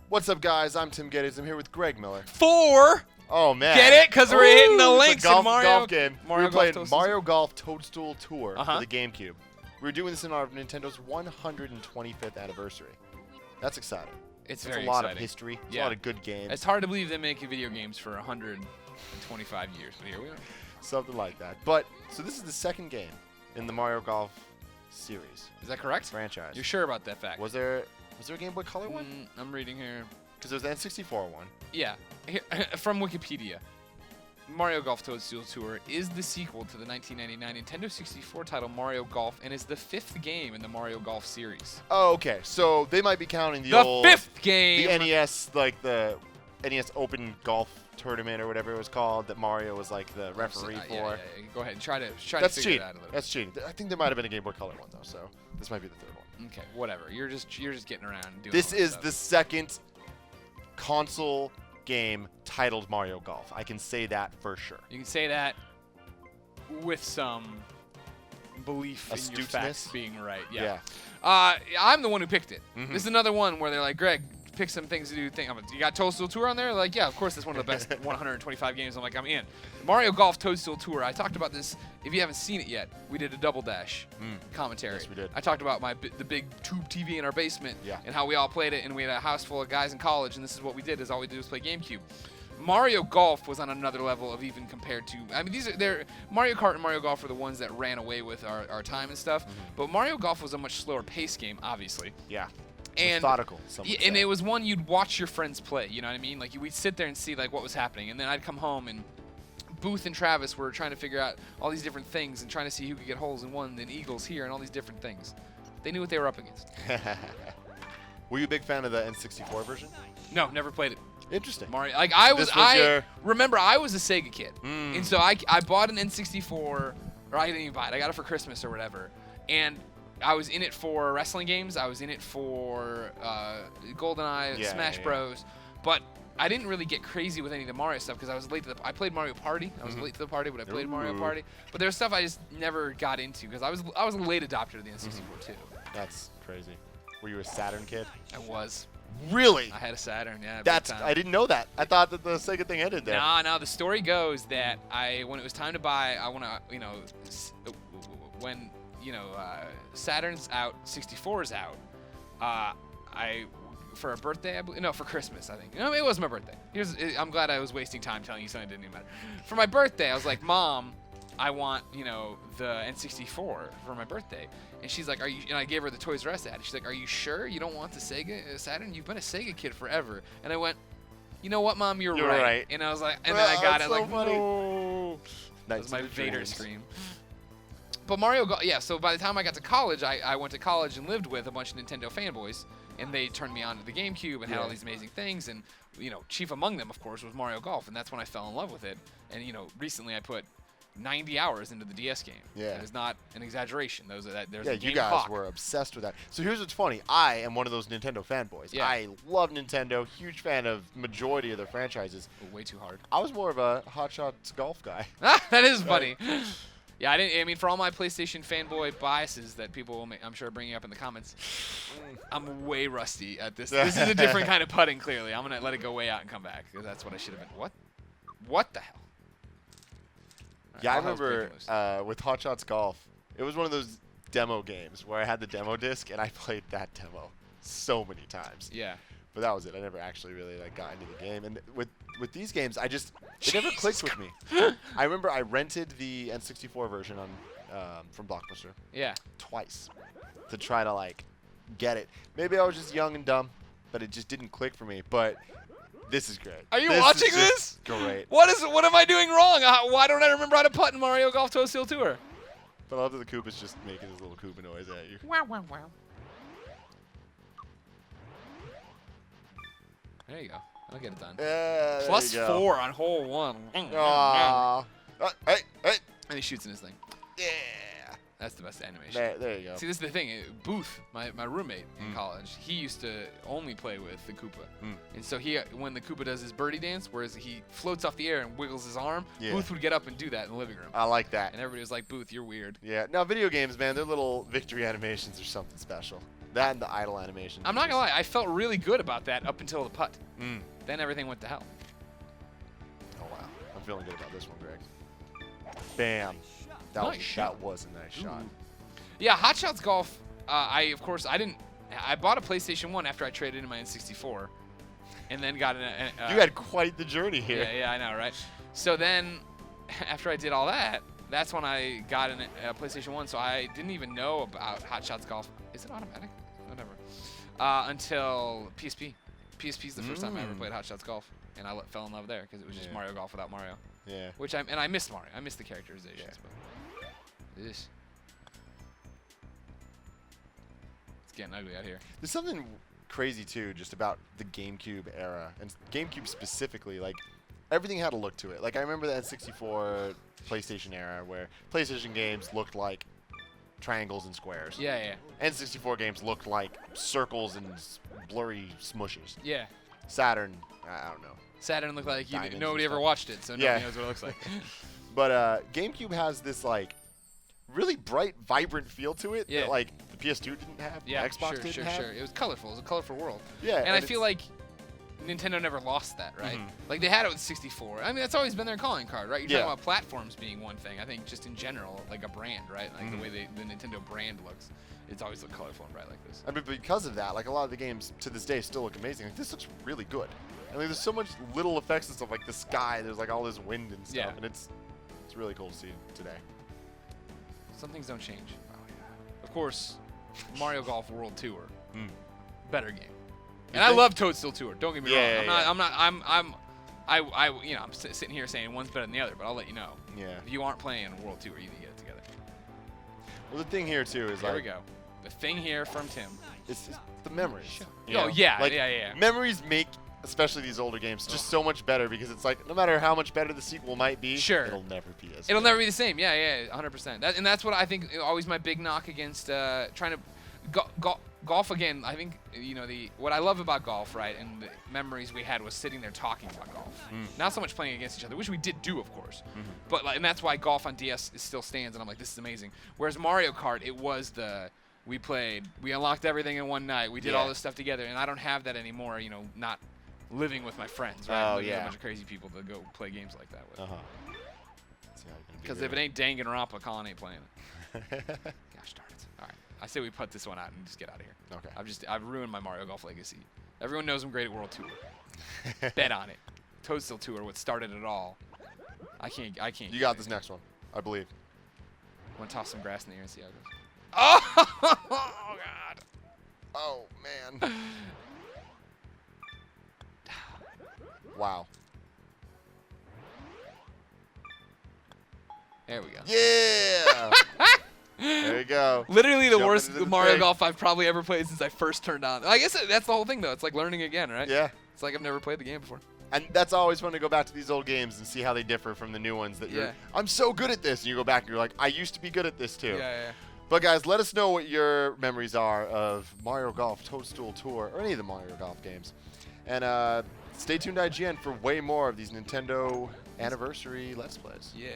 What's up, guys? I'm Tim Geddes. I'm here with Greg Miller. 4. Oh, man. Get it? Because we're hitting the links golf, in Mario. golf game. Mario We're playing Golf Mario Golf Toadstool Tour Uh-huh. for the GameCube. We're doing this in our Nintendo's 125th anniversary. That's exciting. It's That's very a lot exciting. of history. It's Yeah. a lot of good games. It's hard to believe they make video games for 125 years. But here we are. Something like that. But, so this is the second game in the Mario Golf series. Is that correct? Franchise. You're sure about that fact? Was there a Game Boy Color one? I'm reading here. Because there was the N64 one. Yeah. Here, from Wikipedia. Mario Golf Toadstool Tour is the sequel to the 1999 Nintendo 64 title Mario Golf and is the 5th game in the Mario Golf series. Oh, okay. So they might be counting the old... 5th game! The NES, like the NES Open Golf Tournament or whatever it was called that Mario was like the referee for. Yeah. Go ahead. Try to That's figure cheating. it out a little That's cheating. I think there might have been a Game Boy Color one though, so this might be the third one. bit. Okay, whatever. You're just getting around and doing This all that is stuff. the second console game titled Mario Golf. I can say that for sure. You can say that with some belief in your facts Astuteness? being right. Yeah. I'm the one who picked it. Mhm. This is another one where they're like, Greg, pick some things to do. You got Toadstool Tour on there? Like, yeah, of course, that's one of the best 125 games. I'm like, I'm in. Mario Golf Toadstool Tour. I talked about this. If you haven't seen it yet, we did a double dash commentary. Yes, we did. I talked about the big tube TV in our basement Yeah. and how we all played it, and we had a house full of guys in college, and this is what we did. Is all we did was play GameCube. Mario Golf was on another level of even compared to. I mean, they're Mario Kart and Mario Golf are the ones that ran away with our time and stuff. But Mario Golf was a much slower pace game, obviously. Yeah. And Methodical. Some would and say. it was one you'd watch your friends play. You know what I mean? Like we'd sit there and see like what was happening, and then I'd come home and Booth and Travis were trying to figure out all these different things and trying to see who could get holes in one, and then eagles here, and all these different things. They knew what they were up against. Were you a big fan of the N64 version? No, never played it. Interesting. Mario, like I was, This was remember I was a Sega kid, Mm. and so I bought an N64, or I didn't even buy it. I got it for Christmas or whatever, and I was in it for wrestling games. I was in it for GoldenEye, Yeah, Smash yeah. Bros. But I didn't really get crazy with any of the Mario stuff because I was late to I played Mario Party. I was late to the party, but I played Mario Ooh. Party. But there was stuff I just never got into because I was a late adopter of the N64 too. That's crazy. Were you a Saturn kid? I was. Really? I had a Saturn. Yeah. big That's time. I didn't know that. I thought that the Sega thing ended there. No. The story goes that when it was time to buy, I want to, when Saturn's out, 64 is out. For a birthday, for Christmas, I think. No, it was my birthday. I'm glad I was wasting time telling you something that didn't even matter. For my birthday, I was like, Mom, I want, the N64 for my birthday. And she's like, and I gave her the Toys R Us ad. She's like, are you sure you don't want the Sega Saturn? You've been a Sega kid forever. And I went, you know what, Mom, you're right. And I was like, and then I got it. I was like, no. That was my Vader scream. But Mario Golf, yeah, so by the time I got to college, I went to college and lived with a bunch of Nintendo fanboys. And they turned me on to the GameCube and had all these amazing things. And, chief among them, of course, was Mario Golf. And that's when I fell in love with it. And, recently I put 90 hours into the DS game. Yeah. That is not an exaggeration. There's a you game guys clock. were obsessed with that. So here's what's funny. I am one of those Nintendo fanboys. Yeah. I love Nintendo. Huge fan of majority of their franchises. Way too hard. I was more of a Hot Shots golf guy. That is funny. Yeah, I mean, for all my PlayStation fanboy biases that people will, I'm sure, bringing up in the comments, I'm way rusty at this. This is a different kind of putting, clearly. I'm going to let it go way out and come back, because that's what I should have been. What the hell? Yeah, I all hell's remember breaking loose. with Hot Shots Golf, it was one of those demo games where I had the demo disc, and I played that demo so many times. Yeah. But that was it. I never actually really got into the game. And with these games, it never clicked with me. I remember I rented the N64 version from Blockbuster. Yeah. Twice to try to get it. Maybe I was just young and dumb, but it just didn't click for me. But this is great. Are you This watching is just this? Great. What am I doing wrong? Why don't I remember how to putt in Mario Golf Toadstool Tour? But I love that the Koopa's just making his little Koopa noise at you. Wow. There you go. I'll get it done. Yeah, Plus there you go. 4 on hole 1. Aw. Hey. And he shoots in his thing. Yeah. That's the best animation. There you go. See, this is the thing. Booth, my roommate in college, he used to only play with the Koopa. And so when the Koopa does his birdie dance, whereas he floats off the air and wiggles his arm, Booth would get up and do that in the living room. I like that. And everybody was like, Booth, you're weird. Yeah. Now, video games, man, their little victory animations are something special. That and the idle animation. I'm not going to lie. I felt really good about that up until the putt. Then everything went to hell. Oh, wow. I'm feeling good about this one, Greg. Bam. That was a nice shot. Yeah, Hot Shots Golf, I bought a PlayStation 1 after I traded in my N64, and then got you had quite the journey here. Yeah, I know, right? So then, after I did all that, that's when I got a PlayStation 1, so I didn't even know about Hot Shots Golf. Is it automatic? Whatever. Until PSP. PSP is the first time I ever played Hot Shots Golf, and I fell in love there, because it was just Mario Golf without Mario. Yeah. And I missed Mario. I missed the characterizations, but... It's getting ugly out here. There's something crazy too, just about the GameCube era, and GameCube specifically. Like everything had a look to it. Like I remember the N64, PlayStation era, where PlayStation games looked like triangles and squares. Yeah. N64 games looked like circles and blurry smushes. Yeah. Saturn, I don't know. Saturn looked like Diamonds nobody and ever stuff. watched it, so nobody knows what it looks like. But GameCube has this like really bright, vibrant feel to it that like the PS2 didn't have, the Xbox didn't have. Sure. It was colorful. It was a colorful world. Yeah. And I feel like Nintendo never lost that, right? Like they had it with 64. I mean, that's always been their calling card, right? You're talking about platforms being one thing. I think just in general, like a brand, right? Like the way the Nintendo brand looks, it's always looked colorful and bright like this. I mean, because of that, like a lot of the games to this day still look amazing. Like this looks really good. I mean, there's so much little effects and stuff, like the sky. There's like all this wind and stuff, and it's really cool to see today. Some things don't change. Oh yeah. Of course, Mario Golf World Tour, better game. And I love Toadstool Tour. Don't get me wrong. I'm sitting here saying one's better than the other, but I'll let you know. Yeah. If you aren't playing World Tour, you need to get it together. Well, the thing here too is here we go. The thing here from Tim. It's the memories. Oh yeah, like, yeah. Memories make, especially these older games, just so much better because it's like no matter how much better the sequel might be, it'll never be as. It'll never be the same. Yeah, 100%. And that's what I think. Always my big knock against trying to golf again. I think what I love about golf, right, and the memories we had was sitting there talking about golf. Not so much playing against each other, which we did do, of course. But and that's why golf on DS still stands, and I'm like, this is amazing. Whereas Mario Kart, it was we played, we unlocked everything in one night, we did all this stuff together, and I don't have that anymore. Not living with my friends, right? Oh, a bunch of crazy people to go play games like that with. Because if it ain't Danganronpa, Colin ain't playing it. Gosh darn it. All right. I say we put this one out and just get out of here. Okay. I've ruined my Mario Golf legacy. Everyone knows I'm great at World Tour. Bet on it. Toadstool Tour, what started it all. I can't. You got this next one, I believe. I'm going to toss some grass in the air and see how it goes. Oh, God. Oh, man. Wow. There we go. Yeah. There you go. Literally the worst Mario Golf I've probably ever played since I first turned on. I guess that's the whole thing, though. It's like learning again, right? Yeah. It's like I've never played the game before. And that's always fun to go back to these old games and see how they differ from the new ones that I'm so good at this. And you go back and you're like, I used to be good at this too. Yeah. But guys, let us know what your memories are of Mario Golf, Toadstool Tour, or any of the Mario Golf games. And stay tuned to IGN for way more of these Nintendo anniversary Let's Plays. Yeah.